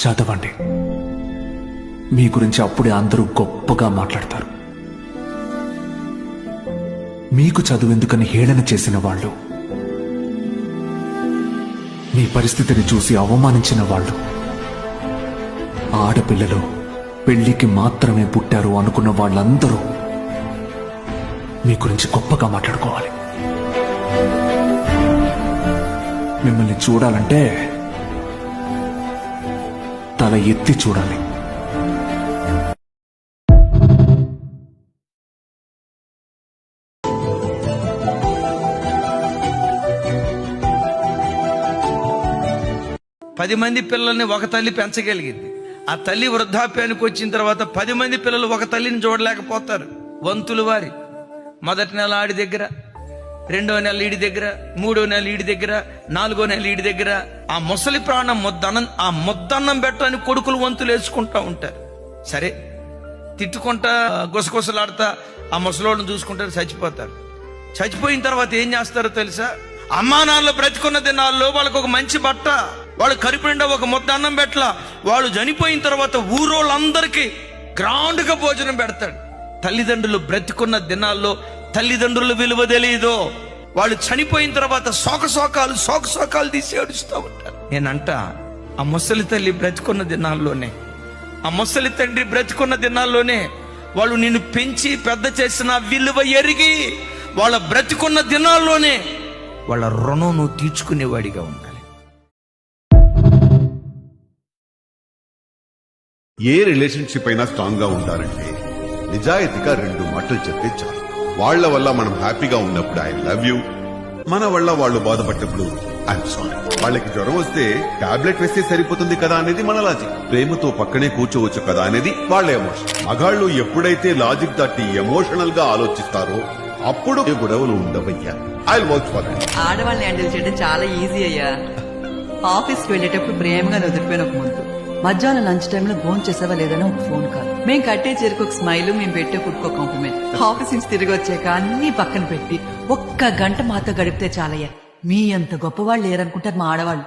చదవండి. మీ గురించి అప్పుడే అందరూ గొప్పగా మాట్లాడతారు. మీకు చదువెందుకని హేళన చేసిన వాళ్ళు, మీ పరిస్థితిని చూసి అవమానించిన వాళ్ళు, ఆడపిల్లలు పెళ్లికి మాత్రమే పుట్టారు అనుకున్న వాళ్ళందరూ మీ గురించి గొప్పగా మాట్లాడుకోవాలి. మిమ్మల్ని చూడాలంటే తల ఎత్తి చూడాలి. పది మంది పిల్లల్ని ఒక తల్లి పెంచగలిగింది. ఆ తల్లి వృద్ధాప్యానికి వచ్చిన తర్వాత 10 మంది పిల్లలు ఒక తల్లిని చూడలేకపోతారు. వంతులు వారి మొదటి నెల ఆడి దగ్గర, 2వ నెల ఈడి దగ్గర, 3వ నెల ఈడి దగ్గర, 4వ నెల ఈడి దగ్గర. ఆ ముసలి ప్రాణం ముద్దన్నం పెట్టడానికి కొడుకులు వంతులు వేసుకుంటా ఉంటారు. సరే, తిట్టుకుంటా గుసగుసలాడుతా ఆ ముసలోళ్ళని చూసుకుంటారు, చచ్చిపోతారు. చచ్చిపోయిన తర్వాత ఏం చేస్తారో తెలుసా? అమ్మా నాన్నలు బ్రతికున్న దినాల్లో వాళ్ళకు ఒక మంచి బట్ట, వాళ్ళు కడుపు నిండా ఒక ముద్ద అన్నం పెట్టలా. వాళ్ళు చనిపోయిన తర్వాత ఊరోళ్ళందరికీ గ్రాండ్గా భోజనం పెడతాడు. తల్లిదండ్రులు బ్రతికున్న దినాల్లో తల్లిదండ్రుల విలువ తెలియదు. వాళ్ళు చనిపోయిన తర్వాత శోకాలు తీసి ఏడుస్తూ ఉంటారు. నేనంట, ఆ ముసలి తల్లి బ్రతికున్న దినాల్లోనే, ఆ ముసలి తండ్రి బ్రతికున్న దినాల్లోనే వాళ్ళు నిన్ను పెంచి పెద్ద చేసిన విలువ ఎరిగి వాళ్ళ బ్రతికున్న దినాల్లోనే వాళ్ళ రుణం నువ్వు తీర్చుకునేవాడిగా ఉండాలి. ఏ రిలేషన్షిప్ అయినా స్ట్రాంగ్ గా ఉండాలంటే నిజాయితీగా 2 మాటలు చెప్తే చాలు. వాళ్ల వల్ల మనం హ్యాపీగా ఉన్నప్పుడు ఐ లవ్ యూ, మన వల్ల వాళ్ళు బాధపడ్డప్పుడు ఐఎమ్ సారీ. వాళ్ళకి జ్వరం వస్తే టాబ్లెట్ వేస్తే సరిపోతుంది కదా అనేది మన లాజిక్. ప్రేమతో పక్కనే కూర్చోవచ్చు కదా అనేది వాళ్ళ ఎమోషన్. మగాళ్ళు ఎప్పుడైతే లాజిక్ దాటి ఎమోషనల్ గా ఆలోచిస్తారో అప్పుడు గొడవలు ఉండవయ్యా. I work for that. ఆడవాళ్ళని హ్యాండిల్ చేయడం చాలా ఈజీ అయ్యా. ఆఫీస్కి వెళ్ళేటప్పుడు ప్రేమగా వదిలిపోయిన ఒక ముందు, మధ్యాహ్నం లంచ్ టైంలో ఫోన్ చేసావా లేదని ఒక ఫోన్ కాల్, మేం కట్టే చీరకు ఒక స్మైల్, మేము పెట్టే ఫుడ్కి ఒక కాంప్లిమెంట్. ఆఫీస్ నుంచి తిరిగి వచ్చాక అన్ని పక్కన పెట్టి 1 గంట మాతో గడిపితే చాలయ్యా. మీ అంత గొప్పవాళ్ళు లేరనుకుంటారు మా ఆడవాళ్ళు.